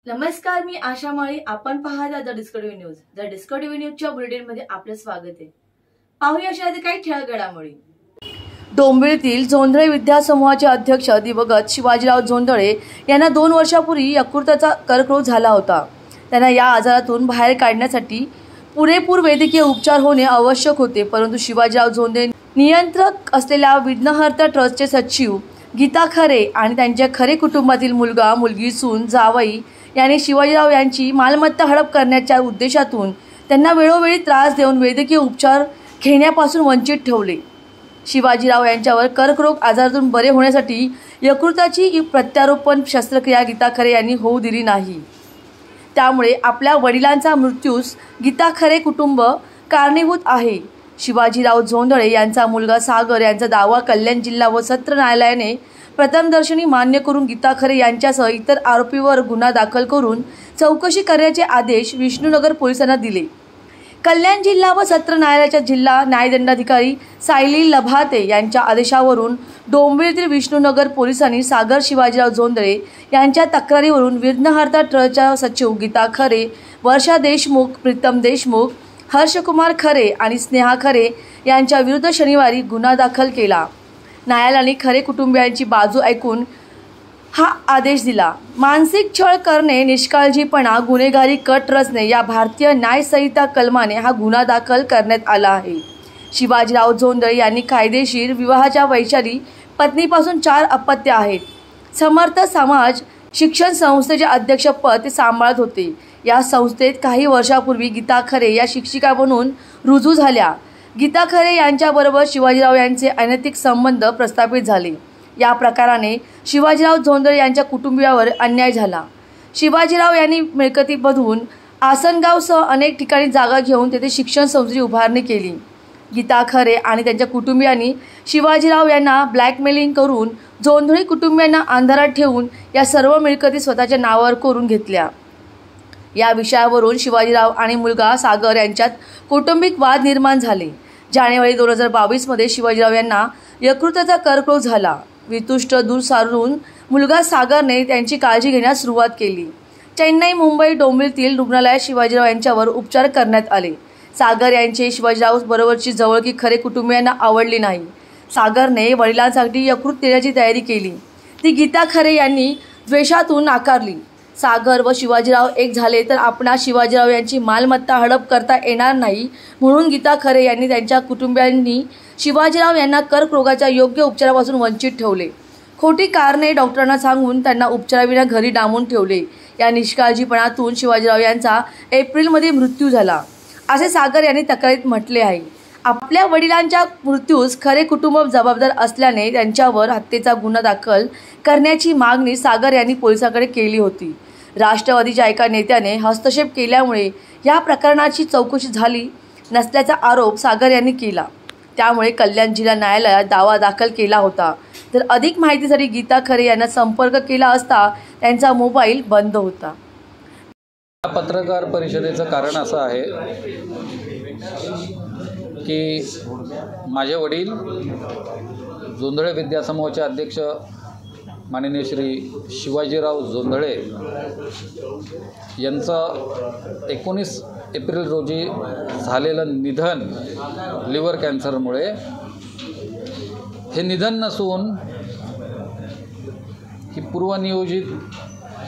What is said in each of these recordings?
नमस्कार, मी आशा माळी. आपण पाहता the discovery news. The discovery न्यूजच्या बुलेटिनमध्ये आपलं स्वागत आहे. पाहूया अशा काही ठळक घडामोडी. डोंबिवलीतील जोंधळे विद्यासमूहाचे अध्यक्ष दिवंगत शिवाजीराव जोंधळे यांना 2 वर्षापूर्वी यकृताचा कर्करोग झाला होता. त्यांना या आजारातून बाहेर काढण्यासाठी पुरेपूर वैद्यकीय उपचार होणे आवश्यक होते, परंतु शिवाजीराव जोंधळे नियंत्रक असलेल्या विघ्नहर्ता ट्रस्टचे सचिव गीता खरे आणि त्यांच्या खरे कुटुंबातील मुलगा, मुलगी, सून, जावई यांनी शिवाजीराव यांची मालमत्ता हडप करण्याच्या उद्देशातून त्यांना वेळोवेळी त्रास देऊन वैद्यकीय उपचार घेण्यापासून वंचित ठेवले. शिवाजीराव यांच्यावर कर्करोग आजारातून बरे होण्यासाठी यकृताची प्रत्यारोपण शस्त्रक्रिया गीता खरे यांनी होऊ दिली नाही. त्यामुळे आपल्या वडिलांचा मृत्यूस गीता खरे कुटुंब कारणीभूत आहे. शिवाजीराव जोंधळे यांचा मुलगा सागर यांचा दावा कल्याण जिल्हा व सत्र न्यायालयाने प्रथमदर्शनी मान्य करून गीता खरे यांच्यासह इतर आरोपीवर गुन्हा दाखल करून चौकशी करण्याचे आदेश विष्णुनगर पोलिसांना दिले. कल्याण जिल्हा व सत्र न्यायालयाच्या जिल्हा न्यायदंडाधिकारी सायली लभाते यांच्या आदेशावरून डोंबिवलीतील विष्णुनगर पोलिसांनी सागर शिवाजीराव जोंधळे यांच्या तक्रारीवरून विघ्नहर्ता ट्रस्टच्या सचिव गीता खरे, वर्षा देशमुख, प्रीतम देशमुख, हर्षकुमार खरे आणि स्नेहा खरे यांच्या विरुद्ध शनिवारी गुन्हा दाखल केला. न्यायालयाने खरे कुटुंबियांची बाजू ऐकून हा आदेश दिला. मानसिक छळ करणे, निष्काळजीपणा, गुन्हेगारी कट रचणे या भारतीय न्याय संहिता कलमाने हा गुन्हा दाखल करण्यात आला आहे. शिवाजीराव जोंधळे यांनी कायदेशीर विवाहाच्या वैशाली पत्नीपासून 4 अपत्य आहेत. समर्थ समाज शिक्षण संस्थेचे अध्यक्षपद ते सांभाळत होते. या संस्थेत काही वर्षापूर्वी गीता खरे या शिक्षिका म्हणून रुजू झाल्या. गीता खरे यांच्याबरोबर शिवाजीराव यांचे अनैतिक संबंध प्रस्थापित झाले. या प्रकाराने शिवाजीराव जोंधळे यांच्या कुटुंबियावर अन्याय झाला. शिवाजीराव यांनी मिळकतीमधून आसनगावसह अनेक ठिकाणी जागा घेऊन तेथे शिक्षण संस्थेची उभारणी केली. गीता खरे आणि त्यांच्या कुटुंबियांनी शिवाजीराव यांना ब्लॅकमेलिंग करून जोंधळे कुटुंबियांना अंधारात ठेवून या सर्व मिळकती स्वतःच्या नावावर करून घेतल्या. या विषयावरून शिवाजीराव आणि मुलगा सागर यांच्यात कौटुंबिक वाद निर्माण झाले. जानेवारी 2022 मध्ये शिवाजीराव यांना यकृताचा कर्करोग झाला. वितुष्ट दूर सारून मुलगा सागरने त्यांची काळजी घेण्यास सुरुवात केली. चेन्नई, मुंबई, डोंबिवलीतील रुग्णालयात शिवाजीराव यांच्यावर उपचार करण्यात आले. सागर यांचे शिवाजीराव बरोबरची जवळकी खरे कुटुंबियांना आवडली नाही. सागरने वडिलांसाठी यकृत देण्याची तयारी केली. ती गीता खरे यांनी द्वेषातून नाकारली. सागर व शिवाजीराव एक झाले तर आपणास शिवाजीराव यांची मालमत्ता हडप करता येणार नाही, म्हणून गीता खरे यांनी त्यांच्या कुटुंबियांनी शिवाजीराव यांना कर्करोगाच्या योग्य उपचारापासून वंचित ठेवले. खोटी कारणे डॉक्टरांना सांगून त्यांना उपचाराविना घरी डांबून ठेवले. या निष्काळजीपणातून शिवाजीराव यांचा एप्रिलमध्ये मृत्यू झाला, असे सागर यांनी तक्रारीत म्हटले आहे. आपल्या वडिलांच्या मृत्यूस खरे कुटुंब जबाबदार असल्याने त्यांच्यावर हत्येचा गुन्हा दाखल करण्याची मागणी सागर यांनी पोलिसांकडे केली होती. राष्ट्रवादीच्या एका नेत्याने हस्तक्षेप केल्यामुळे या प्रकरणाची चौकशी झाली नसल्याचा आरोप सागर यांनी केला. त्यामुळे कल्याण जिल्हा न्यायालयात दावा दाखल केला होता. तर अधिक माहितीसाठी गीता खरे यांना संपर्क केला असता त्यांचा मोबाईल बंद होता. पत्रकार परिषदेचं कारण असं आहे की माझे वडील जोंधळे विद्यासमूहाचे अध्यक्ष माननीय श्री शिवाजीराव जोंधळे यांचं 19 एप्रिल रोजी झालेलं निधन लिव्हर कॅन्सरमुळे, हे निधन नसून ही पूर्वनियोजित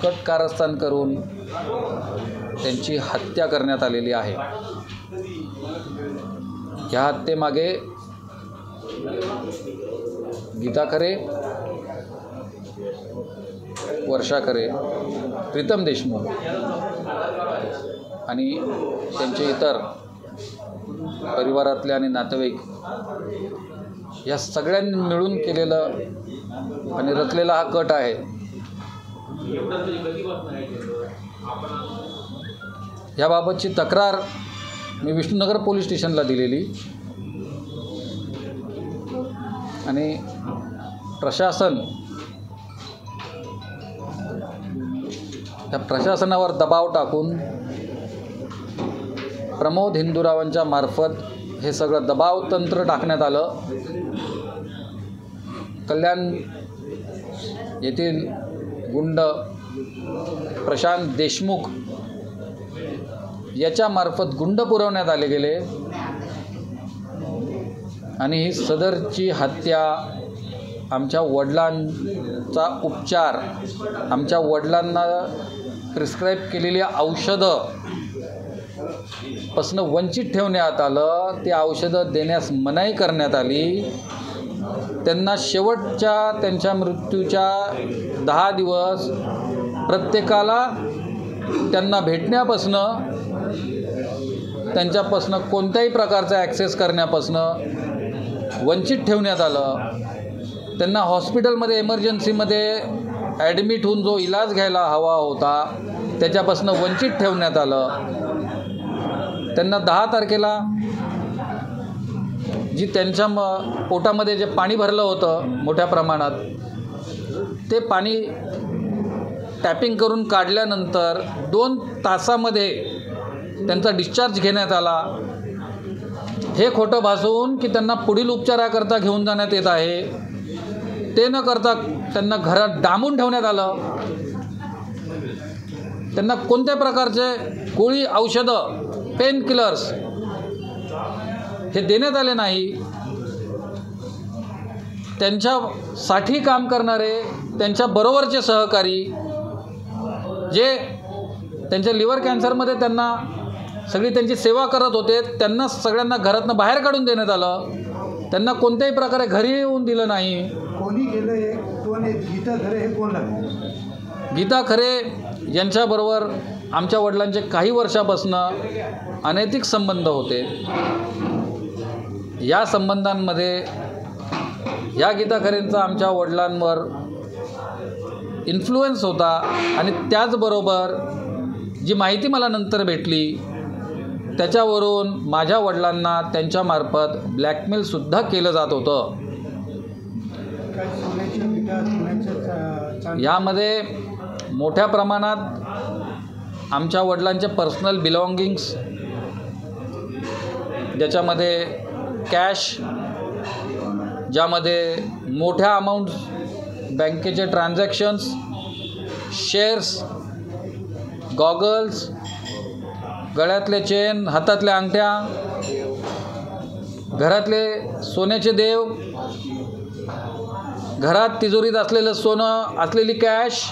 कट कारस्थान करून त्यांची हत्या करण्यात आलेली आहे. ह्या हत्येमागे गीता खरे, वर्षा खरे, प्रीतम देशमुख आणि त्यांचे इतर परिवारातले आणि नातेवाईक या सगळ्यांनी मिळून केलेलं आणि रचलेला हा कट आहे. याबाबतची तक्रार मी विष्णुनगर पोलीस स्टेशनला दिलेली आणि प्रशासन त्या प्रशासनावर दबाव टाकून प्रमोद हिंदूरावांच्या मार्फत हे सगळं दबाव तंत्र टाकण्यात आलं. कल्याण येथील गुंड प्रशांत देशमुख याच्यामार्फत गुंड पुरवण्यात आले गेले आणि ही सदरची हत्या आमच्या वडिलांचा उपचार, आमच्या वडिलांना प्रिस्क्राईब केलेली औषधं पासून वंचित ठेवण्यात आलं. ती औषधं देण्यास मनाई करण्यात आली. त्यांना शेवटच्या त्यांच्या मृत्यूच्या 10 दिवस प्रत्येकाला त्यांना भेटण्यापासून, त्यांच्यापासून कोणत्याही प्रकारचा ॲक्सेस करण्यापासून वंचित ठेवण्यात आलं. त्यांना हॉस्पिटलमध्ये इमर्जन्सीमध्ये ॲडमिट होऊन जो इलाज घ्यायला हवा होता त्याच्यापासून वंचित ठेवण्यात आलं. त्यांना 10 तारखेला जी त्यांच्या पोटामध्ये जे पाणी भरलं होतं मोठ्या प्रमाणात, ते पाणी टॅपिंग करून काढल्यानंतर 2 तासामध्ये त्यांचा डिस्चार्ज घेण्यात आला. हे खोटं भासवून की त्यांना पुढील उपचाराकरता घेऊन जाण्यात येत आहे, ते न करता त्यांना घरात डांबून ठेवण्यात आलं. त्यांना कोणत्या प्रकारचे गोळी, औषधं, पेन किलर्स हे देण्यात आले नाही. त्यांच्यासाठी काम करणारे त्यांच्याबरोबरचे सहकारी जे त्यांच्या लिव्हर कॅन्सरमध्ये त्यांना सगळी त्यांची सेवा करत होते, त्यांना सगळ्यांना घरातनं बाहेर काढून देण्यात आलं. त्यांना कोणत्याही प्रकारे घरी येऊन दिलं नाही. कोणी केलं हे? कोण? गीता खरे हे कोण लागले? गीता खरे यांच्याबरोबर आमच्या वडिलांचे काही वर्षापासून अनैतिक संबंध होते. या संबंधांमध्ये या गीता खरेंचा आमच्या वडिलांवर इन्फ्लुएन्स होता आणि त्याचबरोबर जी माहिती मला नंतर भेटली त्याच्यावरून माझ्या वडिलांना त्यांच्यामार्फत ब्लॅकमेलसुद्धा केलं जात होतं. यामध्ये मोठ्या प्रमाणात आमच्या वडिलांचे पर्सनल बिलॉंगिंग्स, ज्याच्यामध्ये कॅश, ज्यामध्ये मोठ्या अमाऊंट्स, बँकेचे ट्रान्झॅक्शन्स, शेअर्स, गॉगल्स, गळ्यातले चेन, हातातल्या अंगठ्या, घरातले सोन्याचे देव, घरात तिजोरीत असलेलं सोनं, असलेली कॅश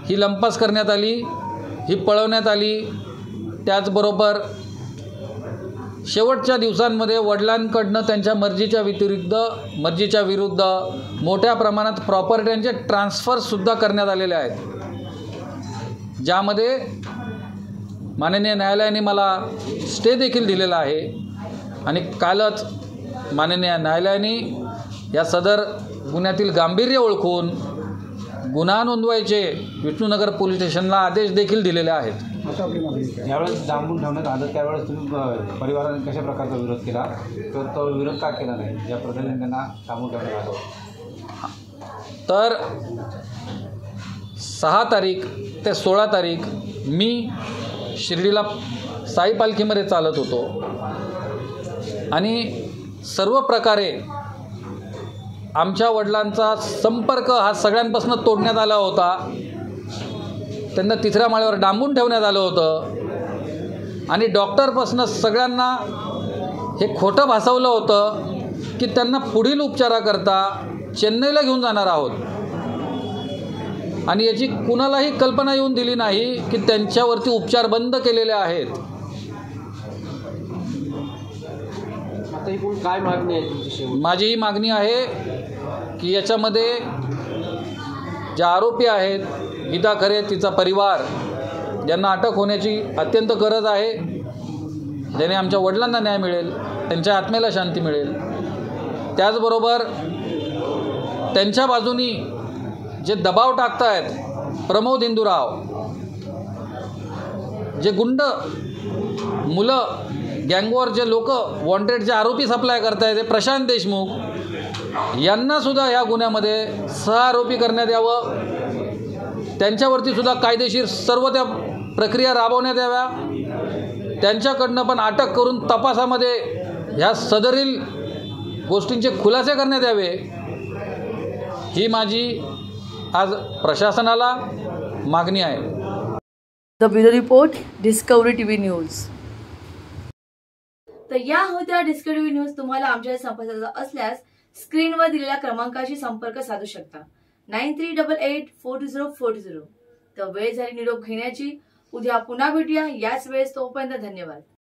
ही लंपास करण्यात आली, ही पळवण्यात आली. त्याचबरोबर शेवटच्या दिवसांमध्ये वडिलांकडनं त्यांच्या मर्जीच्या विरुद्ध मोठ्या प्रमाणात प्रॉपर्ट्यांचे ट्रान्सफरसुद्धा करण्यात आलेले आहेत, ज्यामध्ये माननीय न्यायालयाने मला स्टे देखील दिलेला आहे. आणि कालच माननीय न्यायालयाने या सदर गुन्ह्यातील गांभीर्य ओळखून गुन्हा नोंदवायचे विष्णुनगर पोलीस स्टेशनला आदेश देखील दिलेले आहेत. ज्यावेळेस डांबून ठेवण्यात आलं त्यावेळेस तुम्ही परिवाराने कशा प्रकारचा विरोध केला, तर तो विरोध का केला नाही ज्या पद्धतीने त्यांना डांबून ठेवण्यात आलं? तर 6 तारीख ते 16 तारीख मी शिर्डीला साई पालखीमध्ये चालत होतो आणि सर्व प्रकारे आमच्या वडिलांचा संपर्क हा सगळ्यांपासून तोडण्यात आला होता. त्यांना 3ऱ्या माळ्यावर डांबून ठेवण्यात आलं होतं आणि डॉक्टरपासून सगळ्यांना हे खोटं भासवलं होतं की त्यांना पुढील उपचाराकरता चेन्नईला घेऊन जाणार आहोत. आणि याची कुणालाही कल्पना येऊन दिली नाही की त्यांच्यावरती उपचार बंद केलेले आहेत. आता एकूण काय मागणी आहे तुमची? माझी ही मागणी आहे की याच्यामध्ये जे आरोपी आहेत, गीता खरे, तिचा परिवार, ज्यांना अटक होण्याची अत्यंत गरज आहे, ज्याने आमच्या वडिलांना न्याय मिळेल, त्यांच्या आत्मेला शांती मिळेल. त्याचबरोबर त्यांच्या बाजूनी जे दबाव टाकतायत प्रमोद हिंदूराव, जे गुंड मुलं, गँगवर जे लोक वॉन्टेड जे आरोपी सप्लाय करतायत, ते प्रशांत देशमुख, यांनासुद्धा या गुन्ह्यामध्ये सहआरोपी करण्यात यावं. त्यांच्यावरती सुद्धा कायदेशीर सर्व त्या प्रक्रिया राबवण्यात याव्या. त्यांच्याकडनं पण अटक करून तपासामध्ये ह्या सदरील गोष्टींचे खुलासे करण्यात यावे, ही माझी आज प्रशासनाला मागणी आहे. The bureau report, discovery TV news. तर या होत्या डिस्कवरी टीव्ही न्यूज. तुम्हाला आमच्या संपर्काचा असल्यास स्क्रीनवर दिलेल्या क्रमांकाशी संपर्क साधू शकता. 9388420420. तर वेळ झाली निरोप घेण्याची. उद्या पुन्हा भेटूया याच वेळेस. तोपर्यंत धन्यवाद.